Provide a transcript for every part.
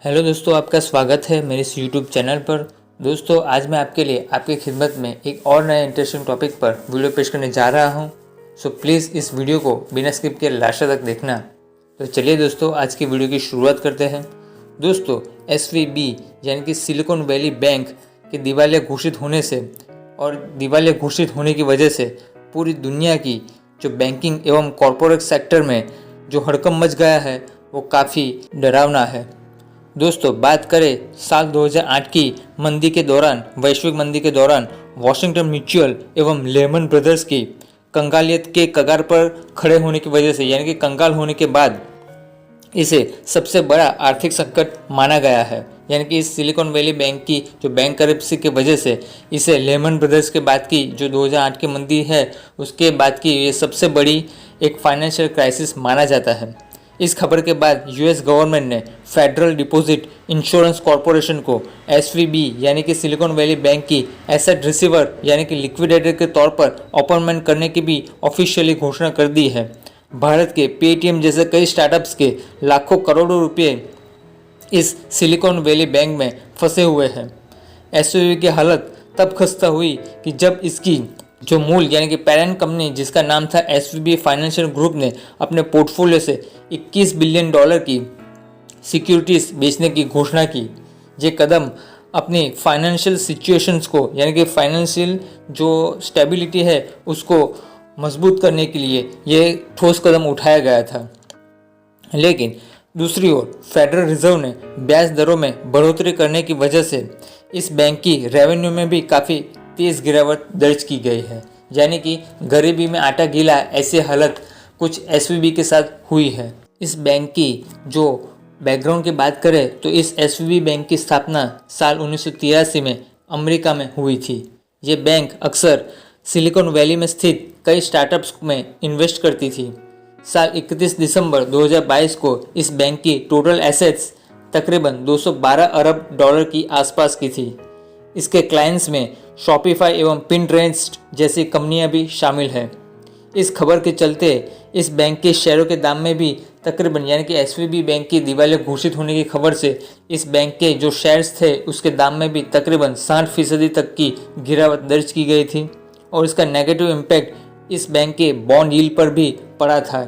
Hello दोस्तों, आपका स्वागत है मेरे इस यूट्यूब चैनल पर। दोस्तों, आज मैं आपके लिए आपकी खिदमत में एक और नए इंटरेस्टिंग टॉपिक पर वीडियो पेश करने जा रहा हूं। सो प्लीज़ इस वीडियो को बिना स्किप किए लास्ट तक देखना। तो चलिए दोस्तों, आज की वीडियो की शुरुआत करते हैं। दोस्तों, SVB यानी कि सिलिकॉन वैली बैंक के दिवालिया घोषित होने से और दिवालिया घोषित होने की वजह से पूरी दुनिया की जो बैंकिंग एवं कॉरपोरेट सेक्टर में जो हड़कंप मच गया है वो काफ़ी डरावना है। दोस्तों, बात करें साल 2008 की मंदी के दौरान, वैश्विक मंदी के दौरान वॉशिंगटन म्यूचुअल एवं लेमन ब्रदर्स की कंगालियत के कगार पर खड़े होने की वजह से, यानी कि कंगाल होने के बाद इसे सबसे बड़ा आर्थिक संकट माना गया है। यानी कि इस सिलिकॉन वैली बैंक की जो बैंक करप्सी की वजह से इसे लेमन ब्रदर्स के बाद की जो 2008 की मंदी है उसके बाद की ये सबसे बड़ी एक फाइनेंशियल क्राइसिस माना जाता है। इस खबर के बाद US गवर्नमेंट ने फेडरल डिपॉजिट इंश्योरेंस कॉरपोरेशन को SVB यानी कि सिलिकॉन वैली बैंक की एसेट रिसीवर यानी कि लिक्विडेटर के तौर पर अपॉइंटमेंट करने की भी ऑफिशियली घोषणा कर दी है। भारत के पेटीएम जैसे कई स्टार्टअप्स के लाखों करोड़ों रुपए इस सिलिकॉन वैली बैंक में फंसे हुए हैं। SVB की हालत तब खस्ता हुई कि जब इसकी जो मूल यानी कि पेरेंट कंपनी जिसका नाम था SVB फाइनेंशियल ग्रुप ने अपने पोर्टफोलियो से $21 बिलियन की सिक्योरिटीज बेचने की घोषणा की। ये कदम अपनी फाइनेंशियल सिचुएशंस को यानी कि फाइनेंशियल जो स्टेबिलिटी है उसको मजबूत करने के लिए ये ठोस कदम उठाया गया था। लेकिन दूसरी ओर फेडरल रिजर्व ने ब्याज दरों में बढ़ोतरी करने की वजह से इस बैंक की रेवेन्यू में भी काफ़ी तेज़ गिरावट दर्ज की गई है। यानी कि गरीबी में आटा गीला ऐसी हालत कुछ SVB के साथ हुई है। इस बैंक की जो बैकग्राउंड की बात करें तो इस SVB बैंक की स्थापना साल 1983 में अमेरिका में हुई थी। ये बैंक अक्सर सिलिकॉन वैली में स्थित कई स्टार्टअप्स में इन्वेस्ट करती थी। साल 31 दिसंबर 2022 को इस बैंक की टोटल एसेट्स तकरीबन $212 अरब की आसपास की थी। इसके क्लाइंट्स में शॉपिफाई एवं पिंटरेस्ट जैसी कंपनियां भी शामिल हैं। इस खबर के चलते इस बैंक के शेयरों के दाम में भी तकरीबन, यानी कि SVB बैंक की दिवालिया घोषित होने की खबर से इस बैंक के जो शेयर्स थे उसके दाम में भी तकरीबन 60% तक की गिरावट दर्ज की गई थी। और इसका नेगेटिव इम्पैक्ट इस बैंक के बॉन्ड यील्ड पर भी पड़ा था।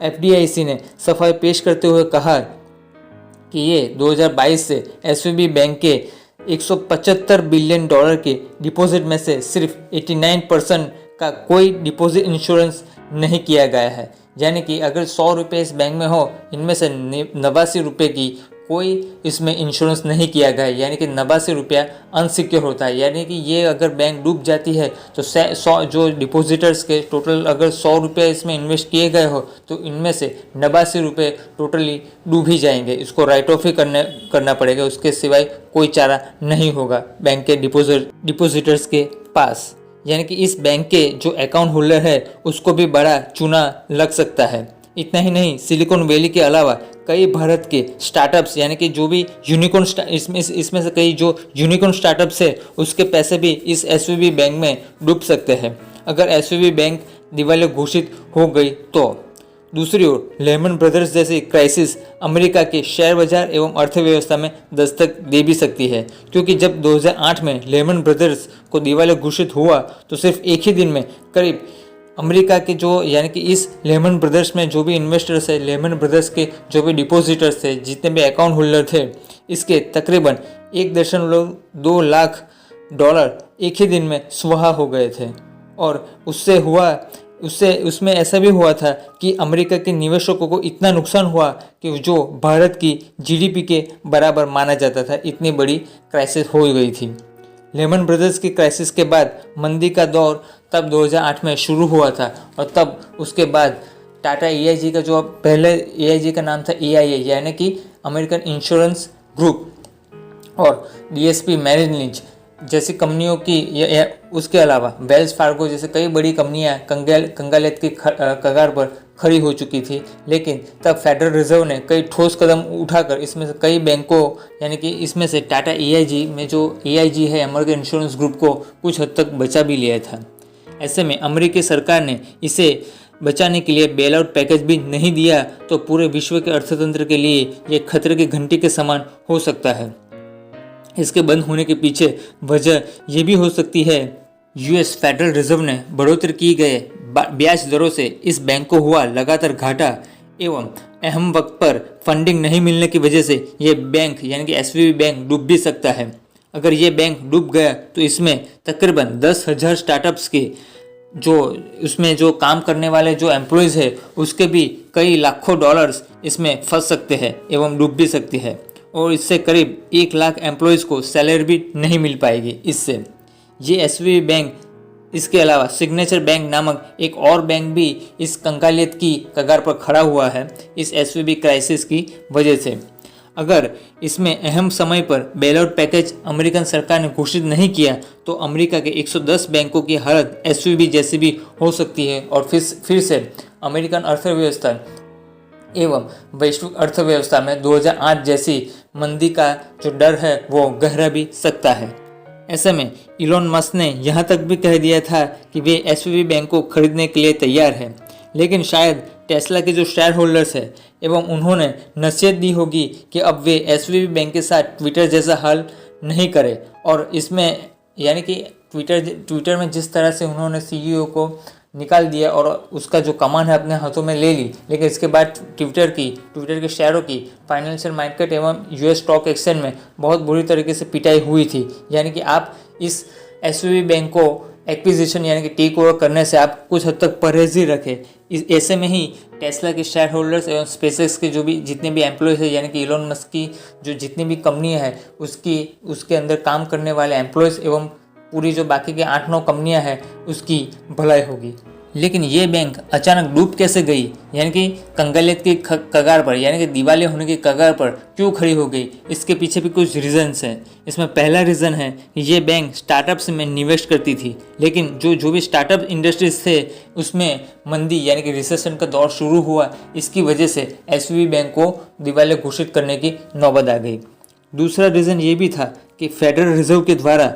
FDIC ने सफाई पेश करते हुए कहा कि ये 2022 से SVB बैंक के $175 बिलियन के डिपॉजिट में से सिर्फ 89% का कोई डिपॉजिट इंश्योरेंस नहीं किया गया है। यानी कि अगर 100 रुपये इस बैंक में हो, इनमें से 89 रुपये की कोई इसमें इंश्योरेंस नहीं किया गया है। यानी कि 89 रुपया अनसिक्योर होता है। यानी कि ये अगर बैंक डूब जाती है तो 100 जो डिपॉजिटर्स के टोटल अगर 100 रुपये इसमें इन्वेस्ट किए गए हो तो इनमें से 89 रुपये टोटली डूब ही जाएंगे। इसको राइट ऑफ ही करना पड़ेगा, उसके सिवाय कोई चारा नहीं होगा बैंक के डिपॉजिटर्स के पास। यानी कि इस बैंक के जो अकाउंट होल्डर है उसको भी बड़ा चूना लग सकता है। इतना ही नहीं, सिलिकॉन वैली के अलावा कई भारत के स्टार्टअप्स यानी कि जो भी यूनिकॉर्न इसमें से कई जो यूनिकॉर्न स्टार्टअप्स है उसके पैसे भी इस SVB बैंक में डूब सकते हैं अगर SVB बैंक दिवालिया घोषित हो गई तो। दूसरी ओर लेमन ब्रदर्स जैसी क्राइसिस अमेरिका के शेयर बाजार एवं अर्थव्यवस्था में दस्तक दे भी सकती है, क्योंकि जब 2008 में लेमन ब्रदर्स को दिवालिया घोषित हुआ तो सिर्फ एक ही दिन में करीब अमेरिका के जो यानी कि इस लेमन ब्रदर्स में जो भी इन्वेस्टर्स है, लेमन ब्रदर्स के जो भी डिपॉजिटर्स थे, जितने भी अकाउंट होल्डर थे, इसके तकरीबन $1.2 लाख एक ही दिन में स्वाहा हो गए थे। और उसमें ऐसा भी हुआ था कि अमेरिका के निवेशकों को इतना नुकसान हुआ कि जो भारत की GDP के बराबर माना जाता था, इतनी बड़ी क्राइसिस हो गई थी। लेमन ब्रदर्स की क्राइसिस के बाद मंदी का दौर तब 2008 में शुरू हुआ था और तब उसके बाद टाटा AIG का जो पहले AIG का नाम था AIA यानी कि अमेरिकन इंश्योरेंस ग्रुप और DSP मैरिज लिंच जैसी कंपनियों की उसके अलावा वेल्स फार्गो जैसे कई बड़ी कंपनियां कंगालियत की कगार पर खड़ी हो चुकी थी। लेकिन तब फेडरल रिजर्व ने कई ठोस कदम उठाकर इसमें से कई बैंकों यानी कि इसमें से टाटा AIG में जो AIG है अमेरिकन इंश्योरेंस ग्रुप को कुछ हद तक बचा भी लिया था। ऐसे में अमेरिकी सरकार ने इसे बचाने के लिए बेल आउट पैकेज भी नहीं दिया तो पूरे विश्व के अर्थतंत्र के लिए ये खतरे की घंटी के समान हो सकता है। इसके बंद होने के पीछे वजह यह भी हो सकती है यूएस फेडरल रिजर्व ने बढ़ोतरी की गए ब्याज दरों से इस बैंक को हुआ लगातार घाटा एवं अहम वक्त पर फंडिंग नहीं मिलने की वजह से ये बैंक यानी कि एसवीबी बैंक डूब भी सकता है। अगर ये बैंक डूब गया तो इसमें तकरीबन 10,000 स्टार्टअप्स के जो काम करने वाले जो एम्प्लॉयज़ है उसके भी कई लाखों डॉलर्स इसमें फंस सकते हैं एवं डूब भी सकती है और इससे करीब 1 लाख एम्प्लॉयज़ को सैलरी भी नहीं मिल पाएगी। इससे ये एसवीबी बैंक इसके अलावा सिग्नेचर बैंक नामक एक और बैंक भी इस कंकालियत की कगार पर खड़ा हुआ है इस एसवीबी क्राइसिस की वजह से। अगर इसमें अहम समय पर बेल आउट पैकेज अमेरिकन सरकार ने घोषित नहीं किया तो अमेरिका के 110 बैंकों की हालत एसवीबी जैसी भी हो सकती है और फिर से अमेरिकन अर्थव्यवस्था एवं वैश्विक अर्थव्यवस्था में 2008 जैसी मंदी का जो डर है वो गहरा भी सकता है। ऐसे में इलॉन मस्क ने यहाँ तक भी कह दिया था कि वे एसवीबी बैंक को खरीदने के लिए तैयार हैं, लेकिन शायद टेस्ला के जो शेयर होल्डर्स हैं एवं उन्होंने नसीहत दी होगी कि अब वे एसवीबी बैंक के साथ ट्विटर जैसा हाल नहीं करें और इसमें यानी कि ट्विटर में जिस तरह से उन्होंने सीईओ को निकाल दिया और उसका जो कमान है अपने हाथों में ले ली, लेकिन इसके बाद ट्विटर के शेयरों की फाइनेंशियल मार्केट एवं यूएस स्टॉक एक्सचेंज में बहुत बुरी तरीके से पिटाई हुई थी। यानी कि आप इस एसवीबी बैंक को एक्विजिशन यानी कि टेक ओवर करने से आप कुछ हद तक परहेज ही रखें। ऐसे में ही टेस्ला के शेयर होल्डर्स एवं स्पेसएक्स के जितने भी एम्प्लॉयज़ है यानी कि इलॉन मस्क की जो जितनी भी कंपनियां हैं उसके अंदर काम करने वाले एम्प्लॉयज़ एवं पूरी जो बाकी के 8-9 कंपनियां हैं उसकी भलाई होगी। लेकिन ये बैंक अचानक डूब कैसे गई, यानी कि कंगालियत की कगार पर यानी कि दिवालिया होने की कगार पर क्यों खड़ी हो गई, इसके पीछे भी कुछ रीजंस हैं। इसमें पहला रीज़न है कि ये बैंक स्टार्टअप्स में निवेश करती थी, लेकिन जो भी स्टार्टअप इंडस्ट्रीज थे उसमें मंदी यानी कि रिसेशन का दौर शुरू हुआ। इसकी वजह से एसवीबी बैंक को दिवालिया घोषित करने की नौबत आ गई। दूसरा रीज़न ये भी था कि फेडरल रिजर्व के द्वारा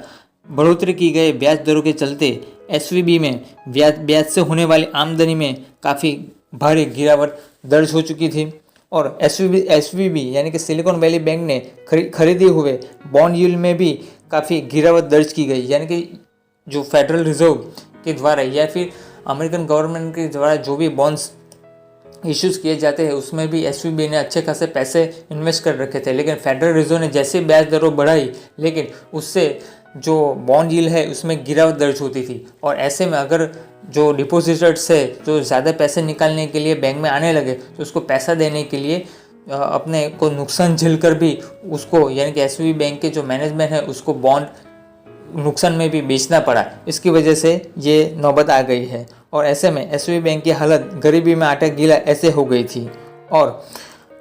बढ़ोतरी की गए ब्याज दरों के चलते एसवीबी में ब्याज से होने वाली आमदनी में काफ़ी भारी गिरावट दर्ज हो चुकी थी और एसवीबी यानी कि सिलिकॉन वैली बैंक ने खरीदे हुए बॉन्ड यील्ड में भी काफ़ी गिरावट दर्ज की गई। यानी कि जो फेडरल रिजर्व के द्वारा या फिर अमेरिकन गवर्नमेंट के द्वारा जो भी बॉन्ड्स इश्यूज़ किए जाते हैं उसमें भी एसवीबी ने अच्छे खासे पैसे इन्वेस्ट कर रखे थे, लेकिन फेडरल रिजर्व ने जैसे ब्याज दरों बढ़ाई लेकिन उससे जो बॉन्ड यील्ड है उसमें गिरावट दर्ज होती थी। और ऐसे में अगर जो डिपॉजिटर्स है जो ज़्यादा पैसे निकालने के लिए बैंक में आने लगे तो उसको पैसा देने के लिए अपने को नुकसान झेलकर भी उसको यानी कि एसवीबी बैंक के जो मैनेजमेंट है उसको बॉन्ड नुकसान में भी बेचना पड़ा। इसकी वजह से ये नौबत आ गई है और ऐसे में एसवीबी बैंक की हालत गरीबी में आटा गीला ऐसे हो गई थी और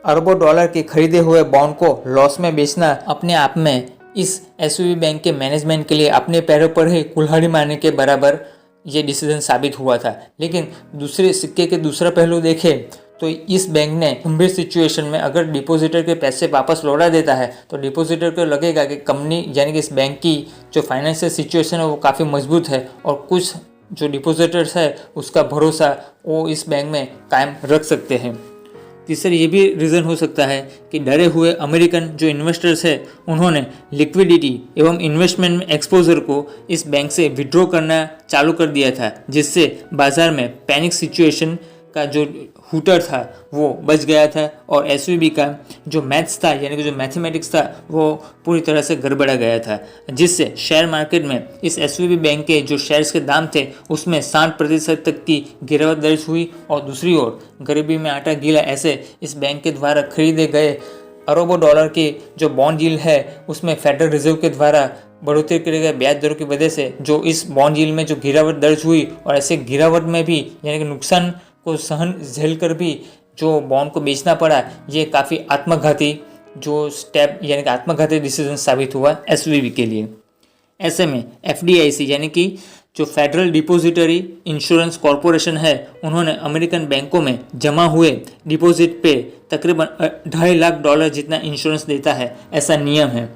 अरबों डॉलर के खरीदे हुए बॉन्ड को लॉस में बेचना अपने आप में इस एसवीबी बैंक के मैनेजमेंट के लिए अपने पैरों पर ही कुल्हाड़ी मारने के बराबर ये डिसीजन साबित हुआ था। लेकिन दूसरे सिक्के के दूसरा पहलू देखें तो इस बैंक ने गंभीर सिचुएशन में अगर डिपॉजिटर के पैसे वापस लौटा देता है तो डिपॉजिटर को लगेगा कि कंपनी यानी कि इस बैंक की जो फाइनेंशियल सिचुएशन है वो काफ़ी मजबूत है और कुछ जो डिपॉजिटर्स है उसका भरोसा वो इस बैंक में कायम रख सकते हैं। तीसरा ये भी रीज़न हो सकता है कि डरे हुए अमेरिकन जो इन्वेस्टर्स हैं उन्होंने लिक्विडिटी एवं इन्वेस्टमेंट में एक्सपोजर को इस बैंक से विड्रॉ करना चालू कर दिया था, जिससे बाज़ार में पैनिक सिचुएशन का जो हुटर था वो बच गया था और एसवीबी का जो मैथ्स था यानी कि जो मैथमेटिक्स था वो पूरी तरह से गड़बड़ा गया था, जिससे शेयर मार्केट में इस एसवीबी बैंक के जो शेयर्स के दाम थे उसमें 60% तक की गिरावट दर्ज हुई। और दूसरी ओर गरीबी में आटा गीला ऐसे इस बैंक के द्वारा खरीदे गए अरबों डॉलर के जो बॉन्ड यील्ड है उसमें फेडरल रिजर्व के द्वारा बढ़ोतरी करे गए ब्याज दरों की वजह से जो इस बॉन्ड यील्ड में जो गिरावट दर्ज हुई और ऐसे गिरावट में भी यानी कि नुकसान को सहन झेल कर भी जो बॉन्ड को बेचना पड़ा, ये काफ़ी आत्मघाती जो स्टेप यानी कि आत्मघाती डिसीजन साबित हुआ एसवीबी के लिए। ऐसे में एफडीआईसी यानी कि जो फेडरल डिपॉजिटरी इंश्योरेंस कॉरपोरेशन है उन्होंने अमेरिकन बैंकों में जमा हुए डिपॉजिट पे तकरीबन $2.5 लाख जितना इंश्योरेंस देता है, ऐसा नियम है।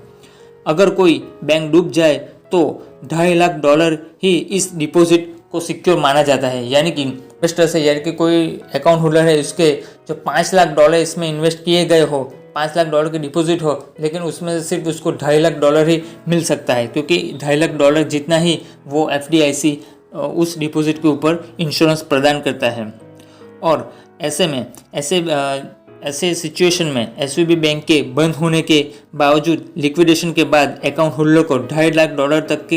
अगर कोई बैंक डूब जाए तो $2.5 लाख ही इस डिपॉजिट को सिक्योर माना जाता है, यानी कि इन्वेस्टर्स है, यानी कि कोई अकाउंट होल्डर है, उसके जो $5 लाख इसमें इन्वेस्ट किए गए हो, $5 लाख की डिपॉजिट हो, लेकिन उसमें से सिर्फ उसको $2.5 लाख ही मिल सकता है, क्योंकि $2.5 लाख जितना ही वो FDIC उस डिपॉजिट के ऊपर इंश्योरेंस प्रदान करता है। और ऐसे में ऐसे सिचुएशन में SVB बैंक के बंद होने के बावजूद लिक्विडेशन के बाद अकाउंट होल्डर को $2.5 लाख तक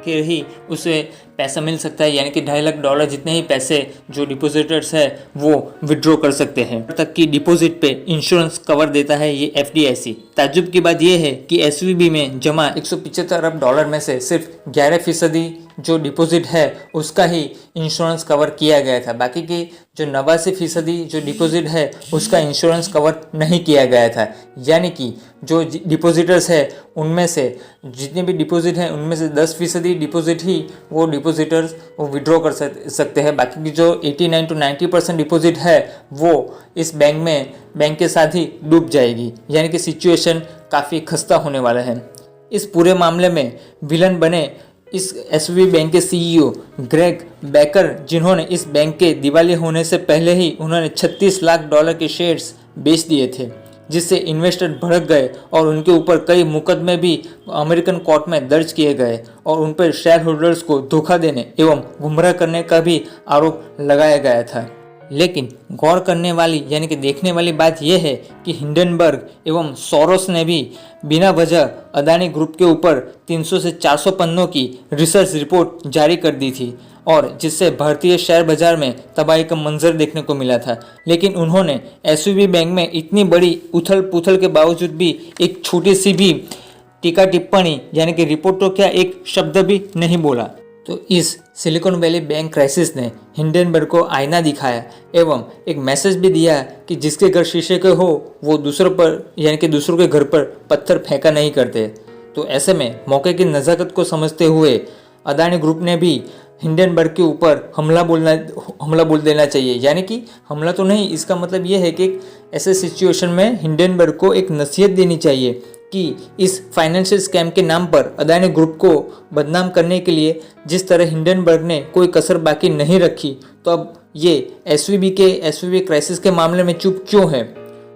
के ही उसे पैसा मिल सकता है, यानी कि $2.5 लाख जितने ही पैसे जो डिपॉजिटर्स है वो विड्रॉ कर सकते हैं। तक की डिपॉजिट पे इंश्योरेंस कवर देता है ये FDIC। ताज्जुब की बात यह है कि SVB में जमा $175 अरब में से सिर्फ 11% जो डिपॉजिट है उसका ही इंश्योरेंस कवर किया गया था, बाकी की जो 89% जो डिपॉजिट है उसका इंश्योरेंस कवर नहीं किया गया था। यानी कि जो डिपॉजिटर्स है उनमें से जितने भी डिपॉजिट हैं उनमें से 10% डिपॉजिट ही वो डिपॉजिटर्स वो विड्रॉ कर सकते हैं, बाकी की जो 89 to 90% डिपॉजिट है वो इस बैंक के साथ ही डूब जाएगी। यानी कि सिचुएशन काफ़ी खस्ता होने वाला है। इस पूरे मामले में विलन बने इस SVB बैंक के CEO ग्रेग बेकर, जिन्होंने इस बैंक के दिवालिया होने से पहले ही उन्होंने $36 लाख के शेयर्स बेच दिए थे, जिससे इन्वेस्टर भड़क गए और उनके ऊपर कई मुकदमे भी अमेरिकन कोर्ट में दर्ज किए गए और उन पर शेयर होल्डर्स को धोखा देने एवं गुमराह करने का भी आरोप लगाया गया था। लेकिन गौर करने वाली यानी कि देखने वाली बात यह है कि हिंडनबर्ग एवं सोरोस ने भी बिना वजह अदानी ग्रुप के ऊपर 300 से 400 पन्नों की रिसर्च रिपोर्ट जारी कर दी थी, और जिससे भारतीय शेयर बाजार में तबाही का मंजर देखने को मिला था। लेकिन उन्होंने SVB बैंक में इतनी बड़ी उथल पुथल के बावजूद भी एक छोटी सी भी टीका टिप्पणी यानी कि रिपोर्ट तो क्या एक शब्द भी नहीं बोला। तो इस सिलिकॉन वैली बैंक क्राइसिस ने हिंडनबर्ग को आईना दिखाया एवं एक मैसेज भी दिया कि जिसके घर शीशे के हो वो दूसरों पर यानी कि दूसरों के घर पर पत्थर फेंका नहीं करते। तो ऐसे में मौके की नज़ाकत को समझते हुए अदानी ग्रुप ने भी हिंडनबर्ग के ऊपर हमला बोल देना चाहिए। यानी कि हमला तो नहीं, इसका मतलब ये है कि ऐसे सिचुएशन में हिंडनबर्ग को एक नसीहत देनी चाहिए कि इस फाइनेंशियल स्कैम के नाम पर अदानी ग्रुप को बदनाम करने के लिए जिस तरह हिंडनबर्ग ने कोई कसर बाकी नहीं रखी, तो अब ये SVB क्राइसिस के मामले में चुप क्यों है?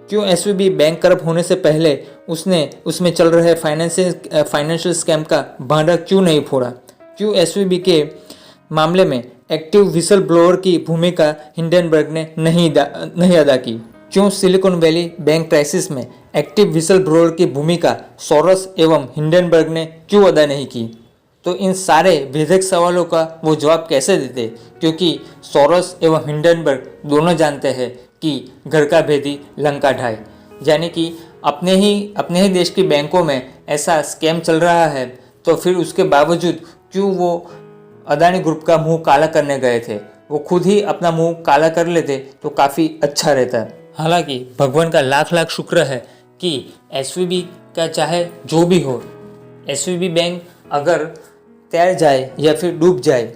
क्यों SVB बैंक करप्ट होने से पहले उसमें चल रहे फाइनेंशियल स्कैम का भांडा क्यों नहीं फोड़ा? क्यों SVB के मामले में एक्टिव विसल ब्लोअर की भूमिका हिंडनबर्ग ने नहीं अदा की? क्यों सिलिकॉन वैली बैंक क्राइसिस में एक्टिव विसल ब्लोअर की भूमिका सोरोस एवं हिंडनबर्ग ने क्यों अदा नहीं की? तो इन सारे विधेयक सवालों का वो जवाब कैसे देते? क्योंकि सोरोस एवं हिंडनबर्ग दोनों जानते हैं कि घर का भेदी लंका ढाए, यानी कि अपने ही देश की बैंकों में ऐसा स्कैम चल रहा है, तो फिर उसके बावजूद क्यों वो अदानी ग्रुप का मुंह काला करने गए थे? वो खुद ही अपना मुंह काला कर लेते तो काफ़ी अच्छा रहता। हालांकि भगवान का लाख शुक्र है कि SVB का चाहे जो भी हो, SVB बैंक अगर तैर जाए या फिर डूब जाए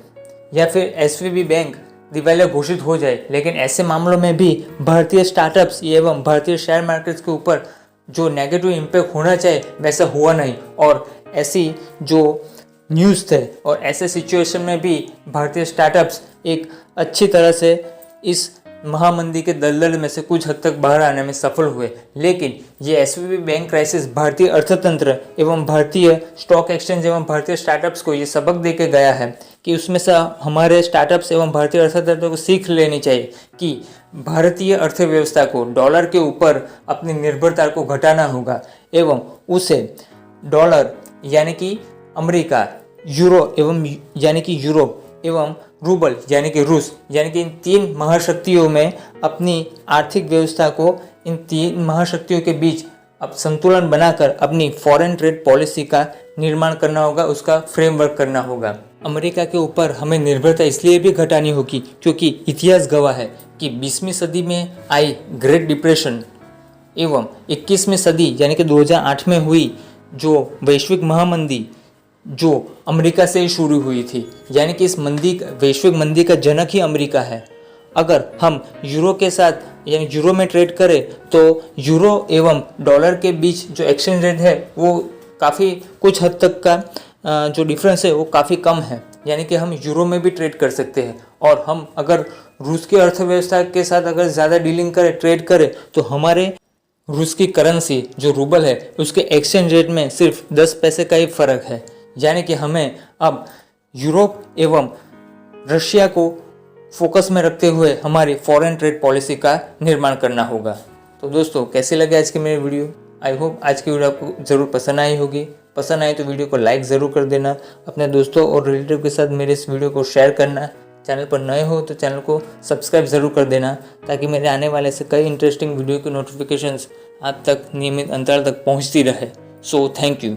या फिर SVB बैंक दिवालिया घोषित हो जाए, लेकिन ऐसे मामलों में भी भारतीय स्टार्टअप्स एवं भारतीय शेयर मार्केट्स के ऊपर जो नेगेटिव इम्पैक्ट होना चाहिए वैसा हुआ नहीं, और ऐसी जो न्यूज़ थे और ऐसे सिचुएशन में भी भारतीय स्टार्टअप्स एक अच्छी तरह से इस महामंदी के दलदल में से कुछ हद तक बाहर आने में सफल हुए। लेकिन ये SVB बैंक क्राइसिस भारतीय अर्थतंत्र एवं भारतीय स्टॉक एक्सचेंज एवं भारतीय स्टार्टअप्स को ये सबक दे के गया है कि उसमें से हमारे स्टार्टअप्स एवं भारतीय अर्थतंत्र को सीख लेनी चाहिए कि भारतीय अर्थव्यवस्था को डॉलर के ऊपर अपनी निर्भरता को घटाना होगा एवं उसे डॉलर यानी कि अमेरिका, यूरो एवं यानी कि यूरोप एवं रूबल यानी कि रूस यानी कि इन तीन महाशक्तियों में अपनी आर्थिक व्यवस्था को इन तीन महाशक्तियों के बीच अब संतुलन बनाकर अपनी फॉरेन ट्रेड पॉलिसी का निर्माण करना होगा, उसका फ्रेमवर्क करना होगा। अमेरिका के ऊपर हमें निर्भरता इसलिए भी घटानी होगी क्योंकि इतिहास गवाह है कि 20वीं सदी में आई ग्रेट डिप्रेशन एवं 21वीं सदी यानी कि 2008 में हुई जो वैश्विक महामंदी जो अमेरिका से ही शुरू हुई थी, यानी कि इस वैश्विक मंदी का जनक ही अमेरिका है। अगर हम यूरो के साथ यानी यूरो में ट्रेड करें तो यूरो एवं डॉलर के बीच जो एक्सचेंज रेट है वो काफ़ी कुछ हद तक का जो डिफरेंस है वो काफ़ी कम है। यानी कि हम यूरो में भी ट्रेड कर सकते हैं। और हम अगर रूस की अर्थव्यवस्था के साथ अगर ज़्यादा डीलिंग करें, ट्रेड करें, तो हमारे रूस की करेंसी जो रूबल है उसके एक्सचेंज रेट में सिर्फ 10 पैसे का ही फ़र्क है। यानी कि हमें अब यूरोप एवं रशिया को फोकस में रखते हुए हमारी फॉरेन ट्रेड पॉलिसी का निर्माण करना होगा। तो दोस्तों, कैसी लगे आज की मेरी वीडियो? आई होप आज की वीडियो आपको ज़रूर पसंद आई होगी। पसंद आए तो वीडियो को लाइक ज़रूर कर देना, अपने दोस्तों और रिलेटिव के साथ मेरे इस वीडियो को शेयर करना। चैनल पर नए हो तो चैनल को सब्सक्राइब ज़रूर कर देना, ताकि मेरे आने वाले से कई इंटरेस्टिंग वीडियो की नोटिफिकेशंस आप तक नियमित अंतराल तक पहुंचती रहे। So thank you.